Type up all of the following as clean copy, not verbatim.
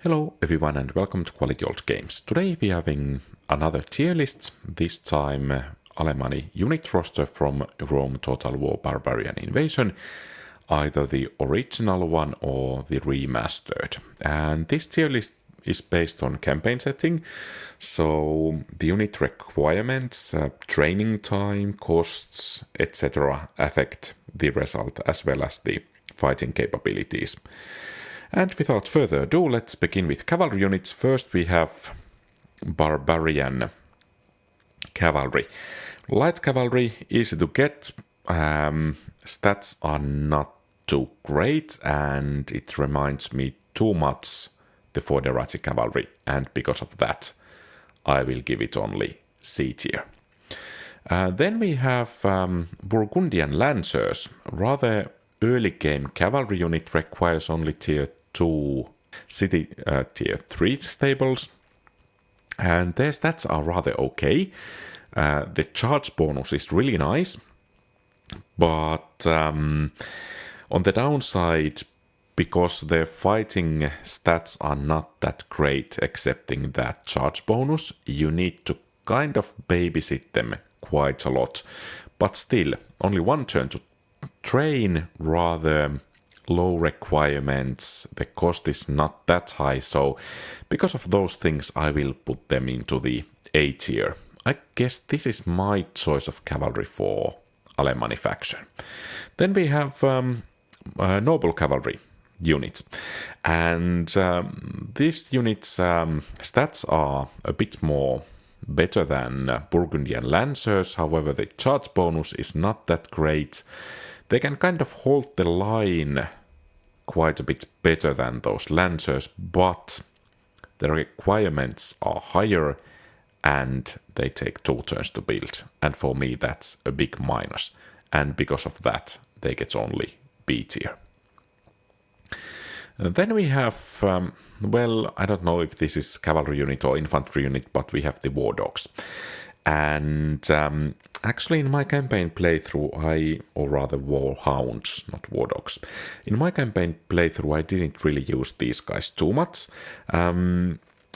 Hello everyone and welcome to Quality Old Games. Today we are having another tier list, this time Alemanni unit roster from Rome Total War Barbarian Invasion, either the original one or the remastered. And this tier list is based on campaign setting, so the unit requirements, training time, costs, etc. affect the result as well as the fighting capabilities. And without further ado, let's begin with cavalry units. First we have Barbarian Cavalry. Light cavalry, easy to get, stats are not too great, and it reminds me too much the Foderati cavalry, and because of that I will give it only C tier. Then we have Burgundian Lancers, rather early game cavalry unit, requires only tier 2 city tier 3 stables, and their stats are rather okay. The charge bonus is really nice, but on the downside, because their fighting stats are not that great, excepting that charge bonus, you need to kind of babysit them quite a lot. But still, only one turn to train, rather low requirements, the cost is not that high, so because of those things I will put them into the A tier. I guess this is my choice of cavalry for Alemanni faction. Then we have noble cavalry units, and these units' stats are a bit more better than Burgundian Lancers, however the charge bonus is not that great. They can kind of hold the line quite a bit better than those Lancers, but the requirements are higher and they take 2 turns to build, and for me that's a big minus, and because of that they get only B tier. Then we have, well, I don't know if this is cavalry unit or infantry unit, but we have the war dogs. And actually in my campaign playthrough, or rather war hounds, not war dogs. In my campaign playthrough I didn't really use these guys too much.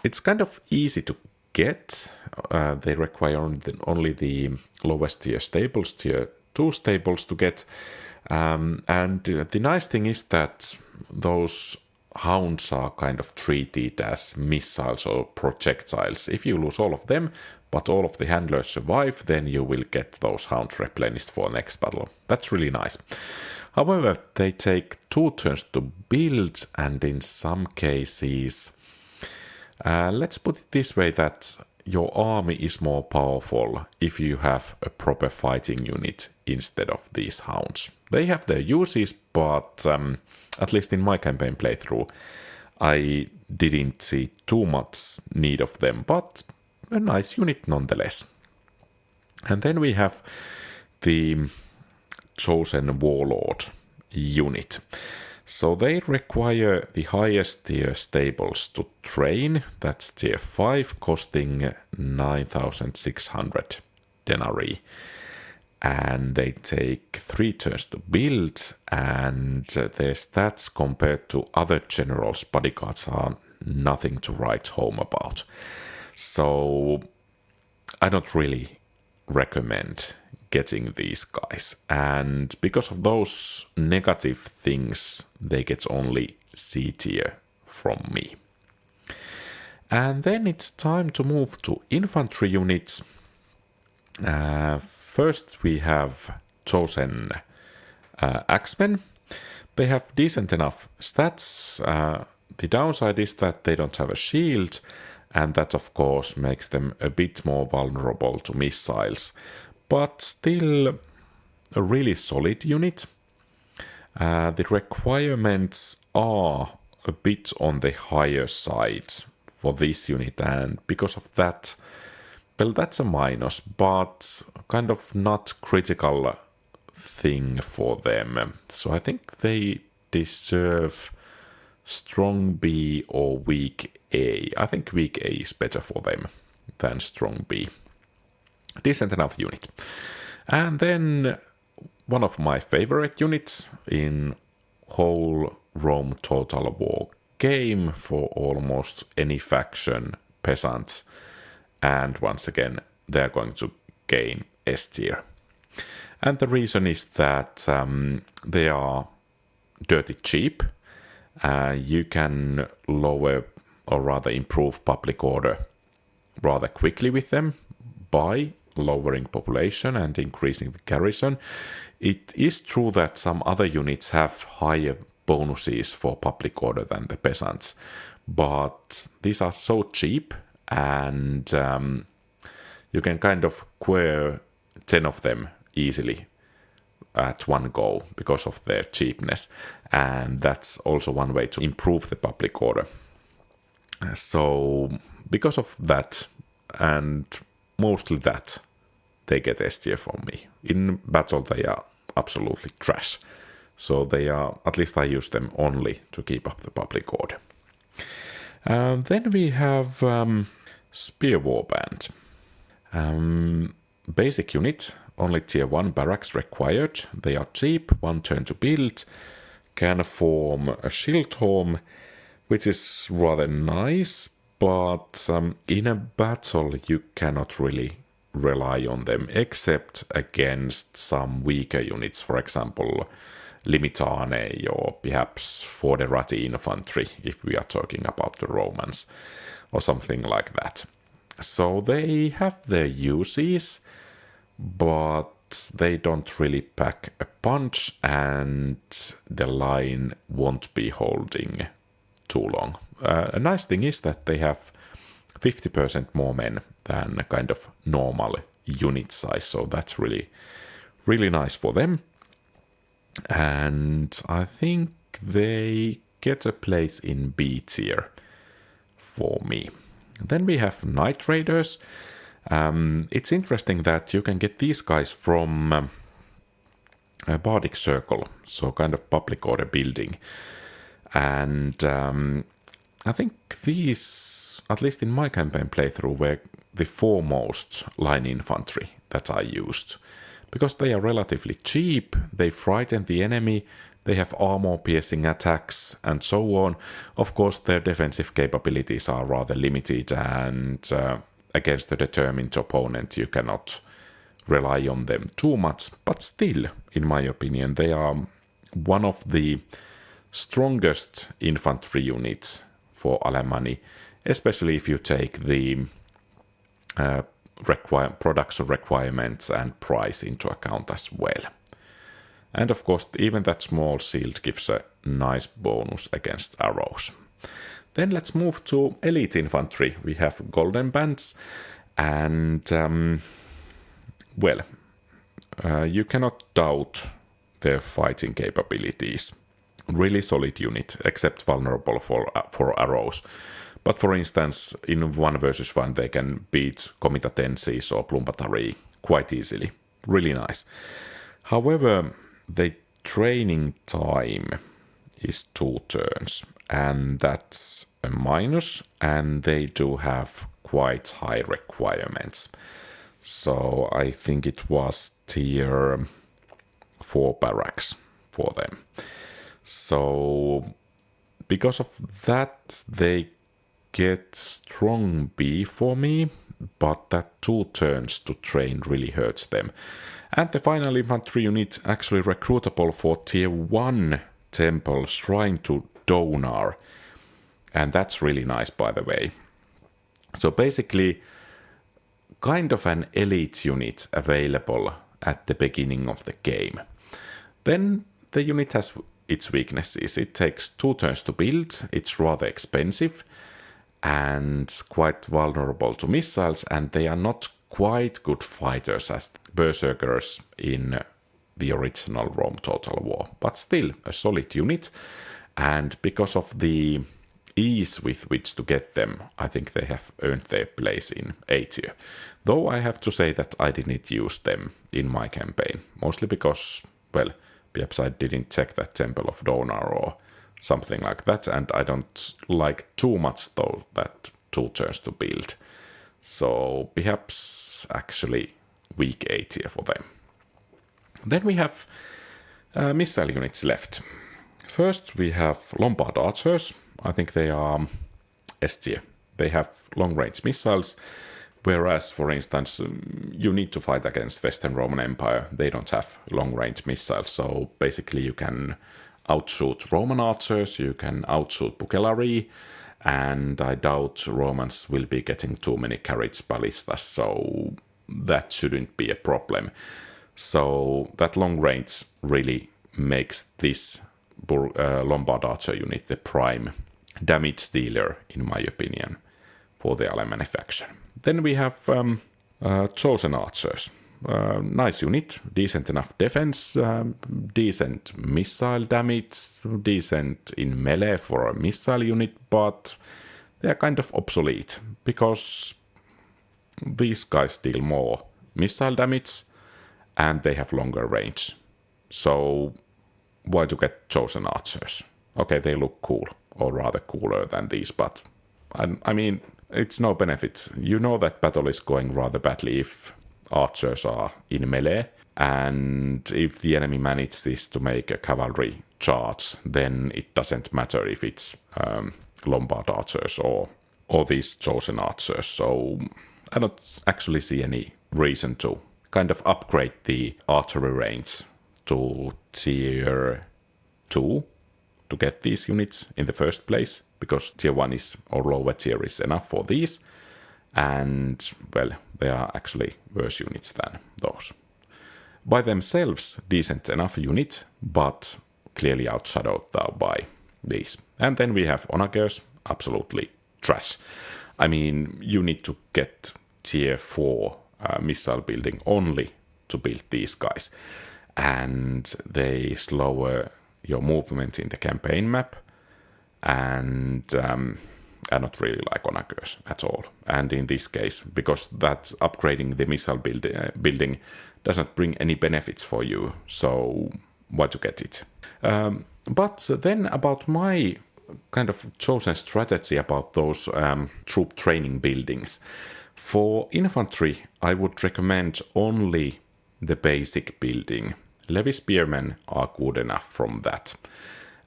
It's kind of easy to get. They require only the lowest tier stables, tier 2 stables to get. And the nice thing is that those hounds are kind of treated as missiles or projectiles. If you lose all of them, but all of the handlers survive, then you will get those hounds replenished for next battle. That's really nice. However, they take 2 turns to build, and in some cases, let's put it this way, that your army is more powerful if you have a proper fighting unit instead of these hounds. They have their uses, but at least in my campaign playthrough, I didn't see too much need of them, but a nice unit nonetheless. And then we have the Chosen Warlord unit. So they require the highest tier stables to train, that's tier 5, costing 9,600 denarii. And they take 3 turns to build, and their stats compared to other generals' bodyguards are nothing to write home about. So I don't really recommend getting these guys, and because of those negative things they get only C tier from me. And then it's time to move to infantry units. First we have Chosen Axemen. They have decent enough stats. The downside is that they don't have a shield, and that of course makes them a bit more vulnerable to missiles, but still a really solid unit. The requirements are a bit on the higher side for this unit, and because of that, well, that's a minus, but kind of not critical thing for them. So I think they deserve strong B or weak A. I think weak A is better for them than strong B. Decent enough unit. And then one of my favorite units in whole Rome Total War game for almost any faction, peasants, and once again, they're going to gain S tier. And the reason is that they are dirty cheap. You can lower or rather improve public order rather quickly with them by lowering population and increasing the garrison. It is true that some other units have higher bonuses for public order than the peasants, but these are so cheap, and you can kind of acquire 10 of them easily at one go because of their cheapness, and that's also one way to improve the public order. So because of that, and mostly that, they get S tier from me. In battle they are absolutely trash, so they are, at least I use them only to keep up the public order. Then we have Spear Warband. Basic unit, only tier 1 barracks required. They are cheap, 1 turn to build, can form a shield home, which is rather nice, but in a battle you cannot really rely on them, except against some weaker units, for example Limitane or perhaps Foderati Infantry, if we are talking about the Romans, or something like that. So they have their uses, but they don't really pack a punch, and the line won't be holding too long. A nice thing is that they have 50% more men than a kind of normal unit size, so that's really, really nice for them. And I think they get a place in B tier for me. Then we have Night Raiders. It's interesting that you can get these guys from a Bardic Circle, so kind of public order building. And I think these, at least in my campaign playthrough, were the foremost line infantry that I used. Because they are relatively cheap, they frighten the enemy, they have armor-piercing attacks, and so on. Of course, their defensive capabilities are rather limited, and against a determined opponent you cannot rely on them too much. But still, in my opinion, they are one of the strongest infantry units for Alemanni, especially if you take the production requirements and price into account as well. And of course, even that small shield gives a nice bonus against arrows. Then let's move to elite infantry. We have golden bands, and you cannot doubt their fighting capabilities. Really solid unit, except vulnerable for arrows. But for instance, in 1 versus 1 they can beat Comitatensis or Plumpatari quite easily. Really nice. However, the training time is 2 turns, and that's a minus, and they do have quite high requirements. So I think it was tier 4 barracks for them. So because of that, they get strong B for me, but that 2 turns to train really hurts them. And the final infantry unit actually recruitable for tier 1 temple shrine to Donar. And that's really nice, by the way. So basically, kind of an elite unit available at the beginning of the game. Then the unit has its weaknesses. It takes 2 turns to build, it's rather expensive, and quite vulnerable to missiles, and they are not quite good fighters as berserkers in the original Rome Total War, but still a solid unit. And because of the ease with which to get them, I think they have earned their place in A tier. Though I have to say that I didn't use them in my campaign, mostly because, perhaps I didn't check that Temple of Donar or something like that, and I don't like too much though that 2 turns to build. So perhaps actually weak A tier for them. Then we have missile units left. First we have Lombard Archers. I think they are S tier. They have long-range missiles, whereas, for instance, you need to fight against Western Roman Empire. They don't have long-range missiles, so basically you can outshoot Roman archers, you can outshoot Cavalry, and I doubt Romans will be getting too many carriage ballistas, so that shouldn't be a problem. So that long range really makes this Lombard archer unit the prime damage dealer, in my opinion, for the Alemanni faction. Then we have chosen archers. Nice unit, decent enough defense, decent missile damage, decent in melee for a missile unit, but they are kind of obsolete because these guys deal more missile damage and they have longer range. So why to get chosen archers? Okay, they look cool, or rather cooler than these, but I mean, it's no benefit. You know that battle is going rather badly if archers are in melee, and if the enemy manages to make a cavalry charge, then it doesn't matter if it's Lombard archers or these chosen archers. So I don't actually see any reason to kind of upgrade the archery range to tier 2 to get these units in the first place, because tier 1 is, or lower tier is enough for these, and well, they are actually worse units than those. By themselves, decent enough unit, but clearly outshadowed by these. And then we have onagers, absolutely trash. I mean, you need to get tier 4 missile building only to build these guys, and they slower your movement in the campaign map, and I don't really like onagers at all. And in this case, because that's upgrading the missile building doesn't bring any benefits for you, so why to get it? But then about my kind of chosen strategy about those troop training buildings. For infantry, I would recommend only the basic building. Levy spearmen are good enough from that.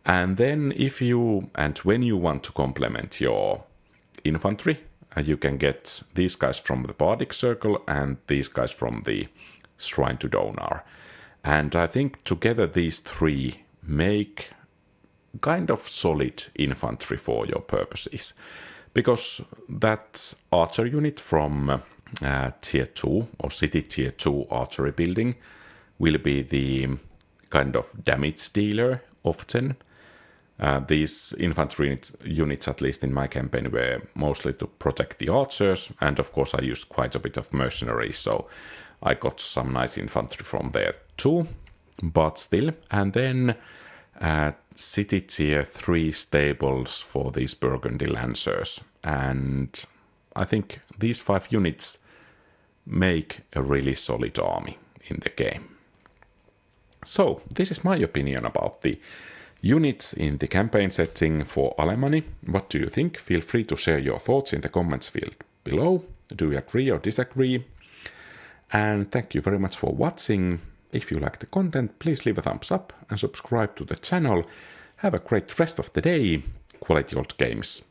And then if you and when you want to complement your infantry, you can get these guys from the Bardic Circle and these guys from the Shrine to Donar. And I think together these three make kind of solid infantry for your purposes. Because that archer unit from tier 2 or city tier 2 archery building will be the kind of damage dealer often. These infantry units, at least in my campaign, were mostly to protect the archers, and of course I used quite a bit of mercenaries, so I got some nice infantry from there too, but still. And then city tier 3 stables for these Burgundy Lancers, and I think these 5 units make a really solid army in the game. So this is my opinion about the units in the campaign setting for Alemanni. What do you think? Feel free to share your thoughts in the comments field below. Do you agree or disagree? And thank you very much for watching. If you like the content, please leave a thumbs up and subscribe to the channel. Have a great rest of the day. Quality Old Games.